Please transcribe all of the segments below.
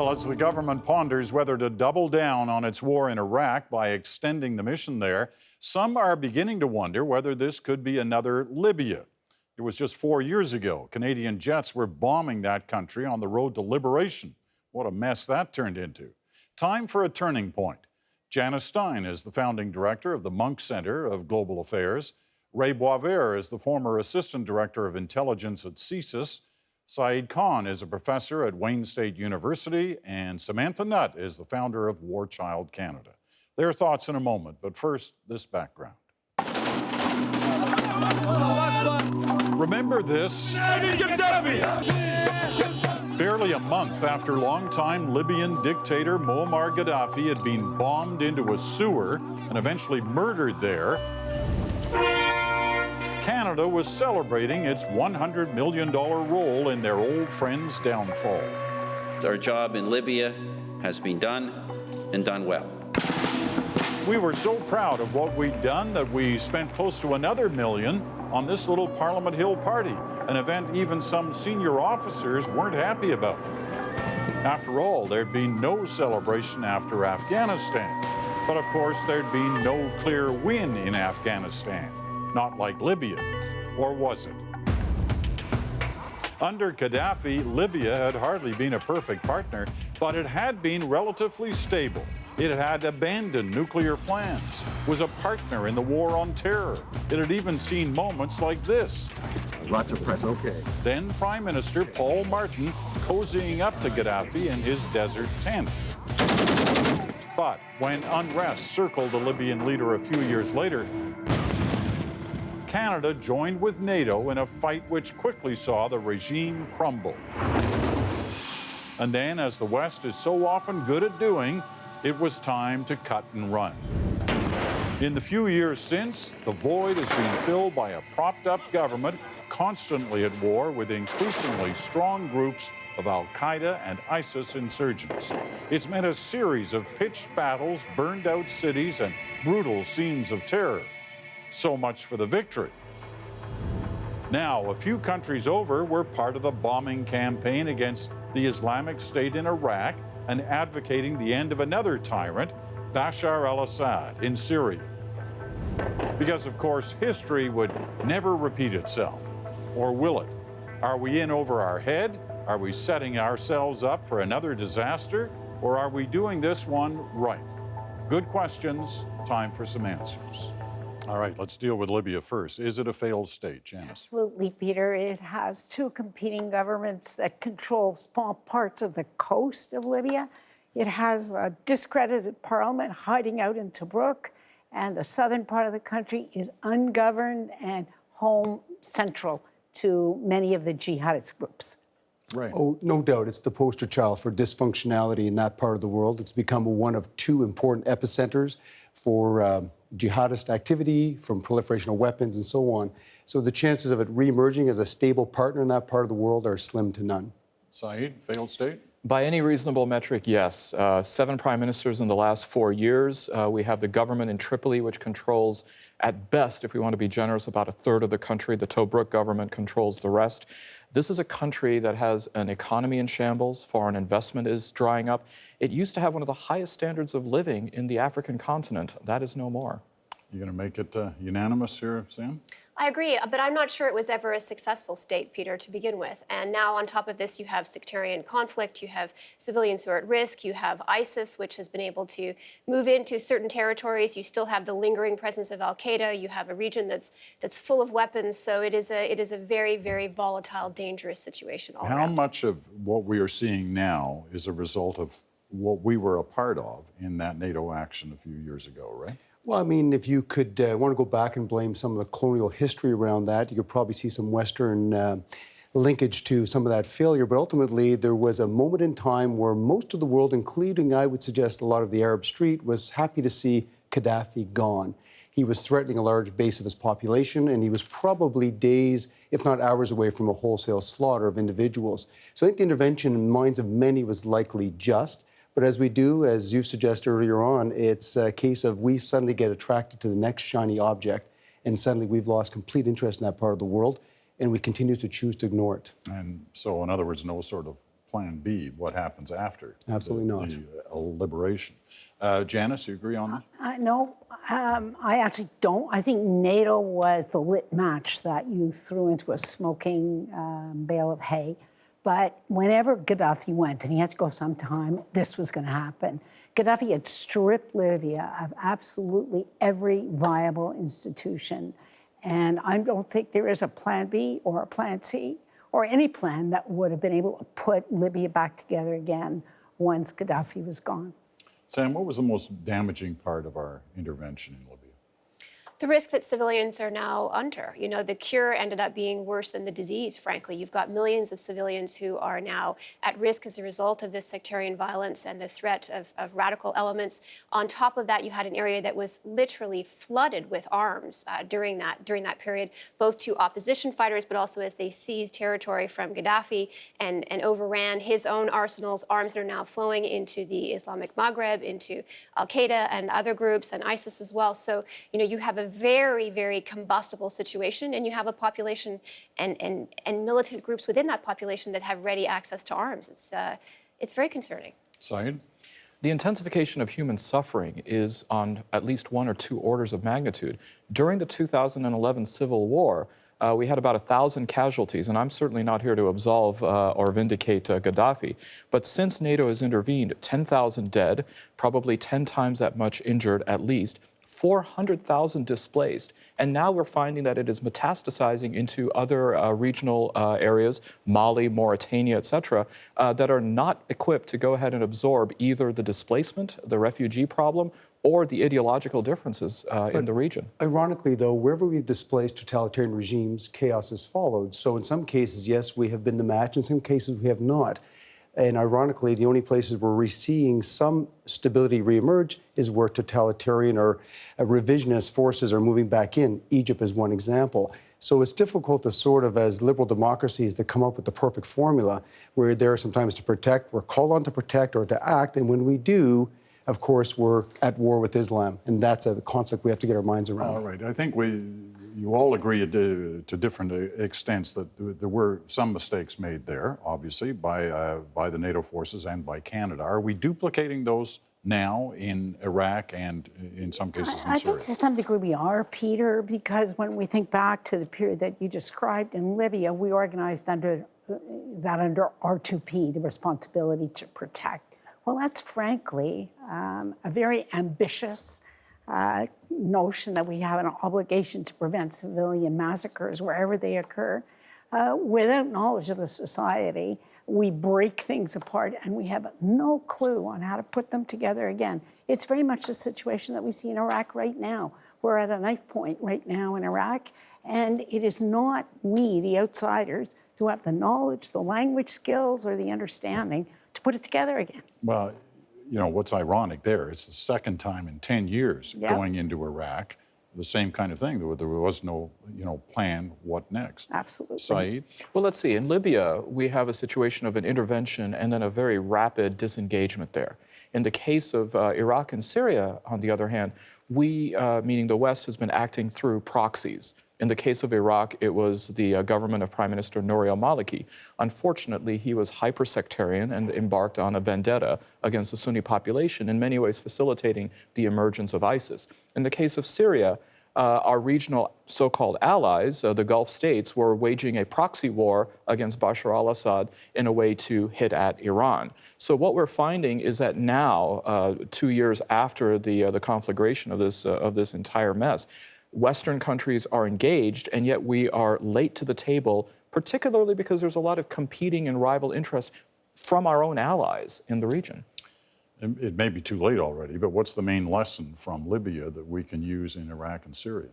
Well, as the government ponders whether to double down on its war in Iraq by extending the mission there, some are beginning to wonder whether this could be another Libya. It was just 4 years ago. Canadian jets were bombing that country on the road to liberation. What a mess that turned into. Time for a turning point. Janice Stein is the founding director of the Monk Center of Global Affairs. Ray Boisvert is the former assistant director of intelligence at CSIS. Saeed Khan is a professor at Wayne State University, and Samantha Nutt is the founder of War Child Canada. Their thoughts in a moment, but first, this background. Remember this? Barely a month after longtime Libyan dictator Muammar Gaddafi had been bombed into a sewer and eventually murdered there, Canada was celebrating its $100 million role in their old friend's downfall. Our job in Libya has been done, and done well. We were so proud of what we'd done that we spent close to another $1 million on this little Parliament Hill party, an event even some senior officers weren't happy about. After all, there'd been no celebration after Afghanistan. But of course, there'd been no clear win in Afghanistan. Not like Libya, or was it? Under Gaddafi, Libya had hardly been a perfect partner, but it had been relatively stable. It had abandoned nuclear plans, was a partner in the war on terror. It had even seen moments like this. Lots of press, okay. Then Prime Minister Paul Martin cozying up to Gaddafi in his desert tent. But when unrest circled the Libyan leader a few years later, Canada joined with NATO in a fight which quickly saw the regime crumble. And then, as the West is so often good at doing, it was time to cut and run. In the few years since, the void has been filled by a propped-up government constantly at war with increasingly strong groups of Al-Qaeda and ISIS insurgents. It's meant a series of pitched battles, burned-out cities, and brutal scenes of terror. So much for the victory. Now, a few countries over were part of the bombing campaign against the Islamic State in Iraq and advocating the end of another tyrant, Bashar al-Assad, in Syria. Because, of course, history would never repeat itself. Or will it? Are we in over our head? Are we setting ourselves up for another disaster? Or are we doing this one right? Good questions, time for some answers. All right, let's deal with Libya first. Is it a failed state, Janice? Absolutely, Peter. It has two competing governments that control small parts of the coast of Libya. It has a discredited parliament hiding out in Tobruk, and the southern part of the country is ungoverned and home central to many of the jihadist groups. Right. Oh, no doubt. It's the poster child for dysfunctionality in that part of the world. It's become one of two important epicenters for jihadist activity, from proliferation of weapons and so on. So the chances of it re-emerging as a stable partner in that part of the world are slim to none. Saeed, failed state? By any reasonable metric, yes. 7 prime ministers in the last 4 years. We have the government in Tripoli, which controls, at best, if we want to be generous, about a third of the country. The Tobruk government controls the rest. This is a country that has an economy in shambles. Foreign investment is drying up. It used to have one of the highest standards of living in the African continent. That is no more. You going to make it unanimous here, Sam? I agree, but I'm not sure it was ever a successful state, Peter, to begin with. And now on top of this, you have sectarian conflict, you have civilians who are at risk, you have ISIS, which has been able to move into certain territories. You still have the lingering presence of Al-Qaeda. You have a region that's full of weapons. So it is a very, very volatile, dangerous situation all around. How much of what we are seeing now is a result of what we were a part of in that NATO action a few years ago, right? Well, I mean, if you could want to go back and blame some of the colonial history around that, you could probably see some Western linkage to some of that failure. But ultimately, there was a moment in time where most of the world, including, I would suggest, a lot of the Arab street, was happy to see Gaddafi gone. He was threatening a large base of his population, and he was probably days, if not hours, away from a wholesale slaughter of individuals. So I think the intervention in the minds of many was likely just. But as we do, as you suggested earlier on, it's a case of we suddenly get attracted to the next shiny object, and suddenly we've lost complete interest in that part of the world, and we continue to choose to ignore it. And so, in other words, no sort of plan B, what happens after Absolutely not. the liberation. Janice, you agree on that? No, I actually don't. I think NATO was the lit match that you threw into a smoking bale of hay. But whenever Gaddafi went, and he had to go sometime, this was going to happen. Gaddafi had stripped Libya of absolutely every viable institution. And I don't think there is a plan B or a plan C or any plan that would have been able to put Libya back together again once Gaddafi was gone. Sam, what was the most damaging part of our intervention in Libya? The risk that civilians are now under. You know, the cure ended up being worse than the disease, frankly. You've got millions of civilians who are now at risk as a result of this sectarian violence and the threat of radical elements. On top of that, you had an area that was literally flooded with arms during that period, both to opposition fighters, but also as they seized territory from Gaddafi and overran his own arsenals, arms that are now flowing into the Islamic Maghreb, into Al-Qaeda and other groups, and ISIS as well. So, you know, you have a very, very combustible situation, and you have a population and militant groups within that population that have ready access to arms. It's very concerning. Syed? The intensification of human suffering is on at least 1 or 2 orders of magnitude. During the 2011 civil war, we had about 1,000 casualties, and I'm certainly not here to absolve or vindicate Gaddafi. But since NATO has intervened, 10,000 dead, probably 10 times that much injured at least, 400,000 displaced, and now we're finding that it is metastasizing into other regional areas, Mali, Mauritania, et cetera, that are not equipped to go ahead and absorb either the displacement, the refugee problem, or the ideological differences in the region. Ironically, though, wherever we've displaced totalitarian regimes, chaos has followed. So in some cases, yes, we have been the match. In some cases, we have not. And ironically, the only places where we're seeing some stability reemerge is where totalitarian or revisionist forces are moving back in. Egypt is one example. So it's difficult to sort of, as liberal democracies, to come up with the perfect formula. We're there sometimes to protect, we're called on to protect or to act, and when we do, of course, we're at war with Islam, and that's a conflict we have to get our minds around. All right. I think you all agree to different extents that there were some mistakes made there, obviously, by the NATO forces and by Canada. Are we duplicating those now in Iraq and in some cases in Syria? I think to some degree we are, Peter, because when we think back to the period that you described in Libya, we organized under R2P, the responsibility to protect. Well, that's frankly a very ambitious notion that we have an obligation to prevent civilian massacres wherever they occur. Without knowledge of the society, we break things apart and we have no clue on how to put them together again. It's very much the situation that we see in Iraq right now. We're at a knife point right now in Iraq, and it is not we, the outsiders, who have the knowledge, the language skills, or the understanding to put it together again. Well, you know, what's ironic there, it's the second time in 10 years going into Iraq, the same kind of thing. There was no, plan, what next? Absolutely. Saeed? Well, let's see. In Libya, we have a situation of an intervention and then a very rapid disengagement there. In the case of Iraq and Syria, on the other hand, we, meaning the West, has been acting through proxies. In the case of Iraq, it was the government of Prime Minister Nouri al-Maliki. Unfortunately, he was hyper-sectarian and embarked on a vendetta against the Sunni population, in many ways facilitating the emergence of ISIS. In the case of Syria, our regional so-called allies, the Gulf states, were waging a proxy war against Bashar al-Assad in a way to hit at Iran. So what we're finding is that now, 2 years after the conflagration of this entire mess, Western countries are engaged, and yet we are late to the table, particularly because there's a lot of competing and rival interests from our own allies in the region. It may be too late already, but what's the main lesson from Libya that we can use in Iraq and Syria?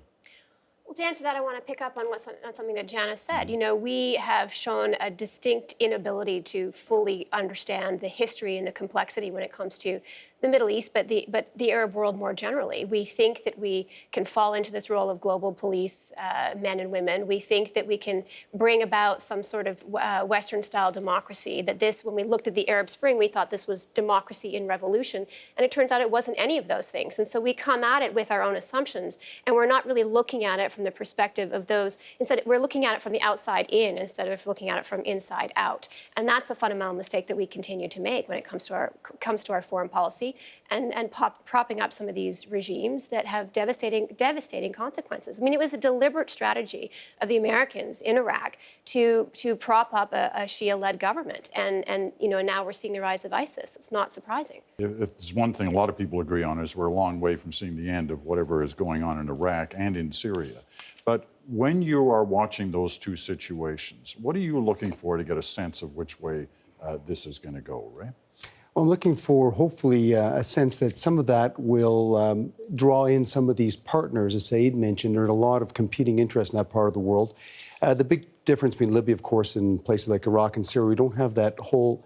Well, to answer that, I want to pick up on something that Janice said. You know, we have shown a distinct inability to fully understand the history and the complexity when it comes to the Middle East, but the Arab world more generally. We think that we can fall into this role of global police, men and women. We think that we can bring about some sort of Western-style democracy, that this, when we looked at the Arab Spring, we thought this was democracy in revolution, and it turns out it wasn't any of those things. And so we come at it with our own assumptions, and we're not really looking at it from the perspective of those. Instead, we're looking at it from the outside in instead of looking at it from inside out. And that's a fundamental mistake that we continue to make when it comes to our foreign policy and propping up some of these regimes that have devastating consequences. I mean, it was a deliberate strategy of the Americans in Iraq to prop up a Shia-led government, and now we're seeing the rise of ISIS. It's not surprising. If there's one thing a lot of people agree on, is we're a long way from seeing the end of whatever is going on in Iraq and in Syria. But when you are watching those two situations, what are you looking for to get a sense of which way this is going to go, Ray? Well, I'm looking for, hopefully, a sense that some of that will draw in some of these partners, as Saeed mentioned. There are a lot of competing interests in that part of the world. The big difference between Libya, of course, and places like Iraq and Syria, we don't have that whole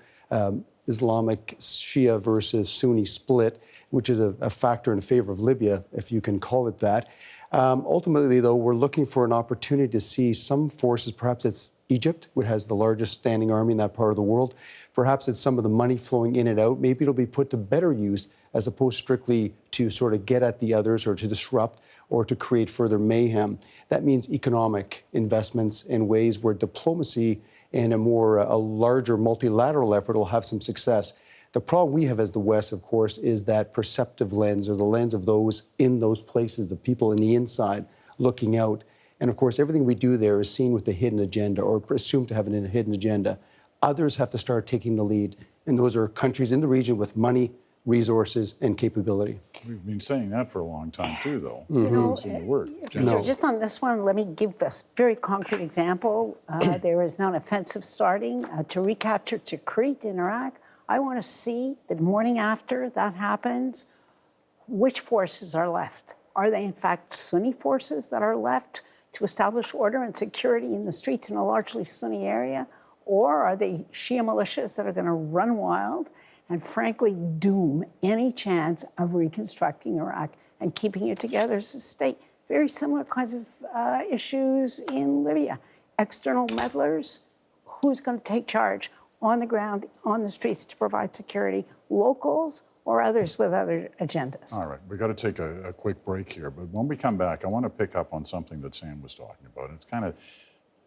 Islamic Shia versus Sunni split, which is a factor in favor of Libya, if you can call it that. Ultimately, though, we're looking for an opportunity to see some forces. Perhaps it's Egypt, which has the largest standing army in that part of the world. Perhaps it's some of the money flowing in and out. Maybe it'll be put to better use as opposed strictly to sort of get at the others or to disrupt or to create further mayhem. That means economic investments in ways where diplomacy and a larger multilateral effort will have some success. The problem we have as the West, of course, is that perceptive lens, or the lens of those in those places, the people in the inside looking out. And of course, everything we do there is seen with a hidden agenda or assumed to have a hidden agenda. Others have to start taking the lead. And those are countries in the region with money, resources, and capability. We've been saying that for a long time, too, though. Mm-hmm. Seen the word. Just on this one, let me give this very concrete example. There is now an offensive starting to recapture Tikrit in Iraq. I want to see the morning after that happens, which forces are left. Are they, in fact, Sunni forces that are left to establish order and security in the streets in a largely Sunni area? Or are they Shia militias that are going to run wild and, frankly, doom any chance of reconstructing Iraq and keeping it together as a state? Very similar kinds of issues in Libya. External meddlers, who's going to take charge on the ground, on the streets to provide security, locals or others with other agendas? All right, we've got to take a quick break here. But when we come back, I want to pick up on something that Sam was talking about. It's kind of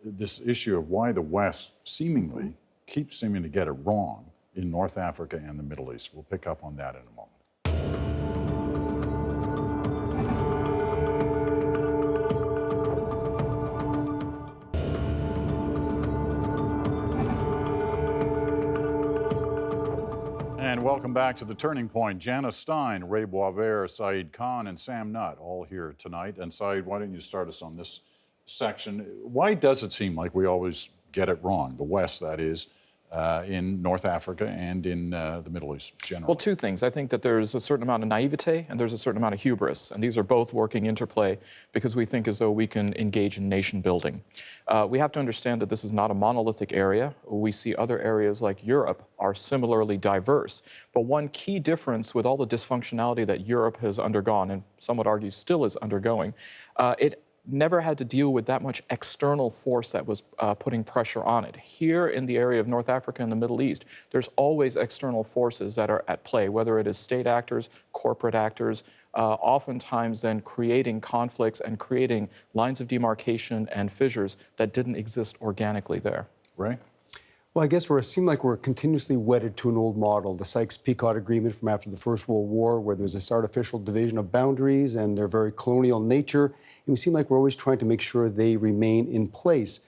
this issue of why the West seemingly keeps seeming to get it wrong in North Africa and the Middle East. We'll pick up on that in a moment. And welcome back to The Turning Point. Janice Stein, Ray Boisvert, Saeed Khan, and Sam Nutt all here tonight. And Saeed, why don't you start us on this section? Why does it seem like we always get it wrong, the West, that is, in North Africa and in the Middle East generally? Well, two things. I think that there's a certain amount of naivete and there's a certain amount of hubris. And these are both working interplay because we think as though we can engage in nation building. We have to understand that this is not a monolithic area. We see other areas like Europe are similarly diverse. But one key difference with all the dysfunctionality that Europe has undergone, and some would argue still is undergoing, it never had to deal with that much external force that was putting pressure on it. Here in the area of North Africa and the Middle East, there's always external forces that are at play, whether it is state actors, corporate actors, oftentimes then creating conflicts and creating lines of demarcation and fissures that didn't exist organically there. Ray? Well, I guess it seems like we're continuously wedded to an old model, the Sykes-Picot Agreement from after the First World War, where there's this artificial division of boundaries and their very colonial nature. And we seem like we're always trying to make sure they remain in place.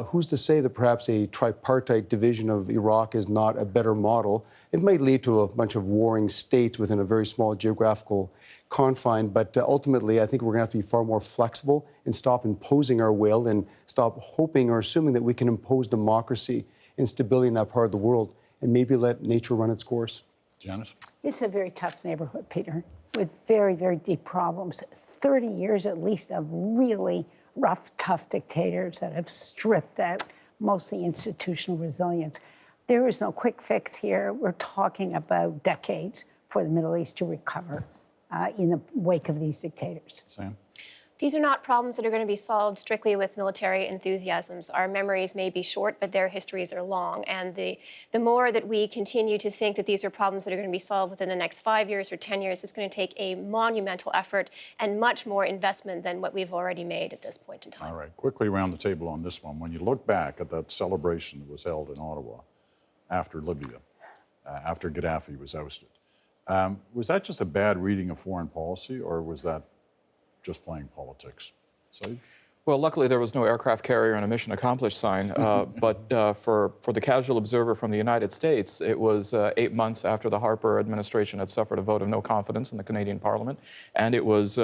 Who's to say that perhaps a tripartite division of Iraq is not a better model? It might lead to a bunch of warring states within a very small geographical confine, but ultimately I think we're going to have to be far more flexible and stop imposing our will and stop hoping or assuming that we can impose democracy and stability in that part of the world and maybe let nature run its course. Janice? It's a very tough neighborhood, Peter, with very, very deep problems. 30 years at least of really rough, tough dictators that have stripped out mostly institutional resilience. There is no quick fix here. We're talking about decades for the Middle East to recover in the wake of these dictators. Sam? These are not problems that are going to be solved strictly with military enthusiasms. Our memories may be short, but their histories are long. And the more that we continue to think that these are problems that are going to be solved within the next 5 years or 10 years, it's going to take a monumental effort and much more investment than what we've already made at this point in time. All right, quickly around the table on this one. When you look back at that celebration that was held in Ottawa after Libya, after Gaddafi was ousted, was that just a bad reading of foreign policy, or was that just playing politics? So, Well, luckily there was no aircraft carrier and a mission accomplished sign, but for the casual observer from the United States, it was 8 months after the Harper administration had suffered a vote of no confidence in the Canadian Parliament, and it was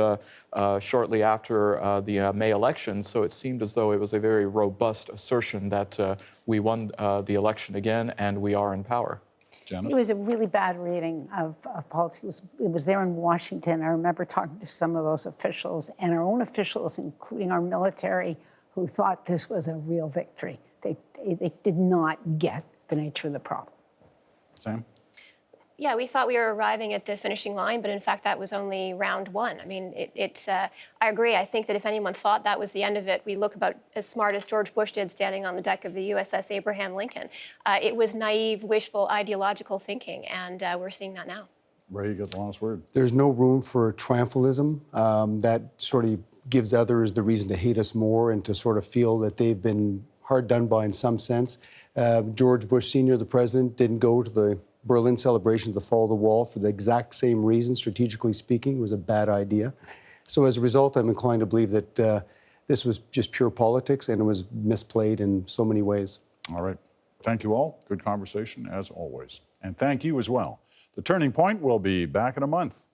shortly after the May election, so it seemed as though it was a very robust assertion that we won the election again and we are in power. Janet? It was a really bad reading of politics. It was there in Washington. I remember talking to some of those officials and our own officials, including our military, who thought this was a real victory. They did not get the nature of the problem. Sam? Yeah, we thought we were arriving at the finishing line, but in fact, that was only round one. I mean, I agree. I think that if anyone thought that was the end of it, we look about as smart as George Bush did standing on the deck of the USS Abraham Lincoln. It was naive, wishful, ideological thinking, and we're seeing that now. Ray, you got the last word. There's no room for triumphalism that sort of gives others the reason to hate us more and to sort of feel that they've been hard done by in some sense. George Bush Sr., the president, didn't go to the Berlin celebration of the fall of the wall for the exact same reason, strategically speaking. It was a bad idea. So as a result, I'm inclined to believe that this was just pure politics and it was misplayed in so many ways. All right. Thank you all. Good conversation, as always. And thank you as well. The Turning Point will be back in a month.